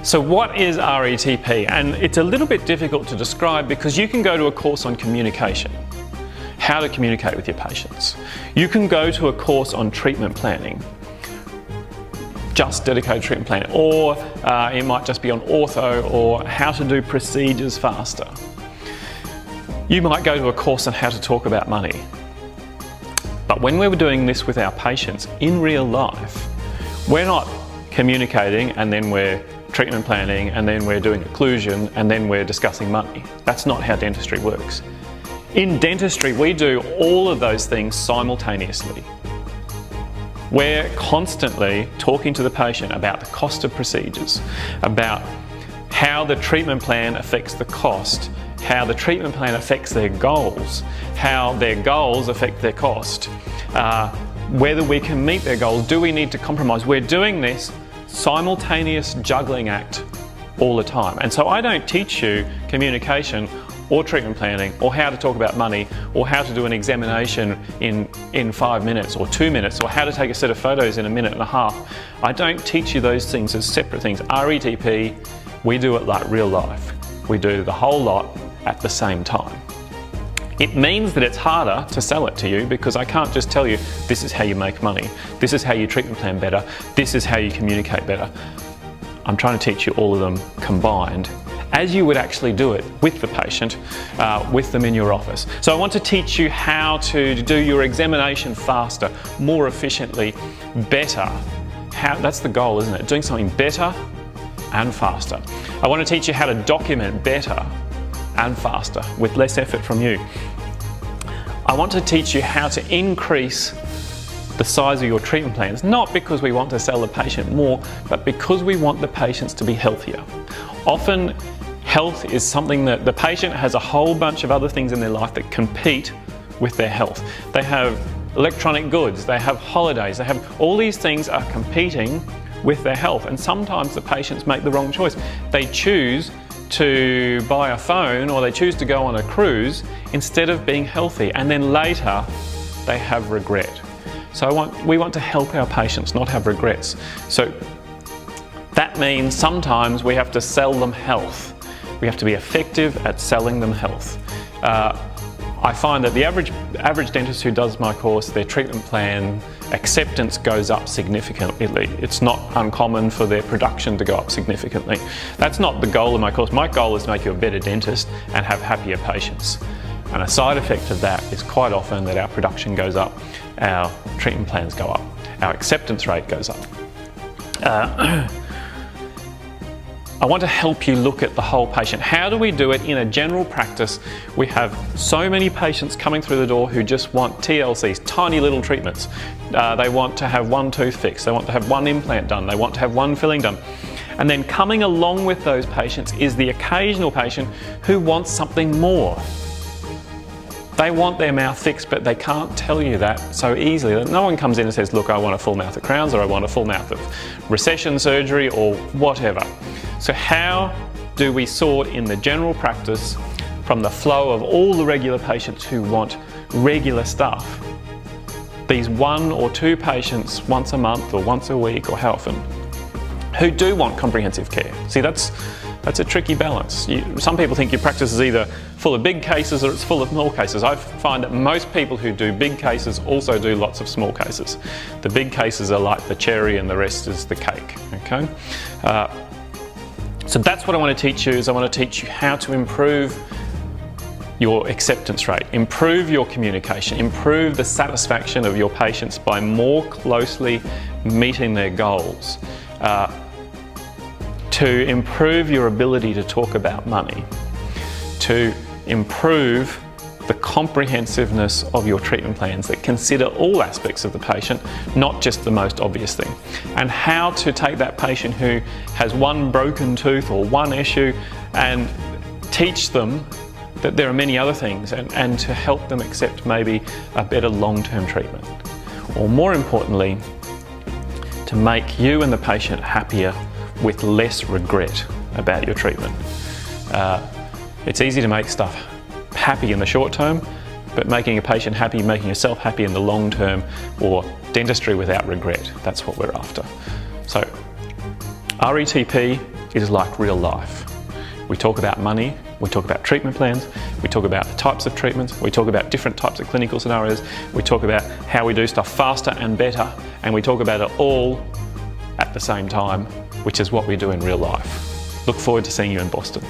So what is RETP? And it's a little bit difficult to describe because you can go to a course on communication, how to communicate with your patients. You can go to a course on treatment planning, just dedicated treatment planning, or it might just be on ortho or how to do procedures faster. You might go to a course on how to talk about money. But when we're doing this with our patients in real life, we're not communicating and then we're treatment planning and then we're doing occlusion and then we're discussing money. That's not how dentistry works. In dentistry, we do all of those things simultaneously. We're constantly talking to the patient about the cost of procedures, about how the treatment plan affects the cost, how the treatment plan affects their goals, how their goals affect their cost, whether we can meet their goals, do we need to compromise? We're doing this simultaneous juggling act all the time. And so I don't teach you communication or treatment planning or how to talk about money or how to do an examination in 5 minutes or 2 minutes or how to take a set of photos in a minute and a half. I don't teach you those things as separate things. RETP, we do it like real life. We do the whole lot at the same time. It means that it's harder to sell it to you because I can't just tell you this is how you make money, this is how you treatment plan better, this is how you communicate better. I'm trying to teach you all of them combined as you would actually do it with the patient, with them in your office. So I want to teach you how to do your examination faster, more efficiently, better. That's the goal, isn't it? Doing something better and faster. I want to teach you how to document better and faster with less effort from you. I want to teach you how to increase the size of your treatment plans, not because we want to sell the patient more, but because we want the patients to be healthier. Often health is something that the patient has a whole bunch of other things in their life that compete with their health. They have electronic goods, they have holidays, they have all these things are competing with their health, and sometimes the patients make the wrong choice. They choose to buy a phone or they choose to go on a cruise instead of being healthy, and then later they have regret. So we want to help our patients not have regrets. So that means sometimes we have to sell them health. We have to be effective at selling them health. I find that the average dentist who does my course, their treatment plan acceptance goes up significantly. It's not uncommon for their production to go up significantly. That's not the goal of my course. My goal is to make you a better dentist and have happier patients. And a side effect of that is quite often that our production goes up, our treatment plans go up, our acceptance rate goes up. I want to help you look at the whole patient. How do we do it in a general practice? We have so many patients coming through the door who just want TLCs, tiny little treatments. They want to have one tooth fixed, they want to have one implant done, they want to have one filling done. And then coming along with those patients is the occasional patient who wants something more. They want their mouth fixed, but they can't tell you that so easily. No one comes in and says, look, I want a full mouth of crowns, or I want a full mouth of recession surgery, or whatever. So how do we sort in the general practice from the flow of all the regular patients who want regular stuff, these 1 or 2 patients once a month or once a week or how often, who do want comprehensive care? See, that's a tricky balance. Some people think your practice is either full of big cases or it's full of small cases. I find that most people who do big cases also do lots of small cases. The big cases are like the cherry and the rest is the cake, okay? So that's what I want to teach you, is I want to teach you how to improve your acceptance rate, improve your communication, improve the satisfaction of your patients by more closely meeting their goals, to improve your ability to talk about money, to improve the comprehensiveness of your treatment plans that consider all aspects of the patient, not just the most obvious thing, and how to take that patient who has one broken tooth or one issue and teach them that there are many other things, and to help them accept maybe a better long-term treatment. Or more importantly, to make you and the patient happier with less regret about your treatment. It's easy to make stuff happy in the short term, but making a patient happy, making yourself happy in the long term, or dentistry without regret, that's what we're after. So RETP, is like real life. We talk about money, we talk about treatment plans, we talk about the types of treatments, we talk about different types of clinical scenarios, we talk about how we do stuff faster and better, and we talk about it all at the same time, which is what we do in real life. Look forward to seeing you in Boston.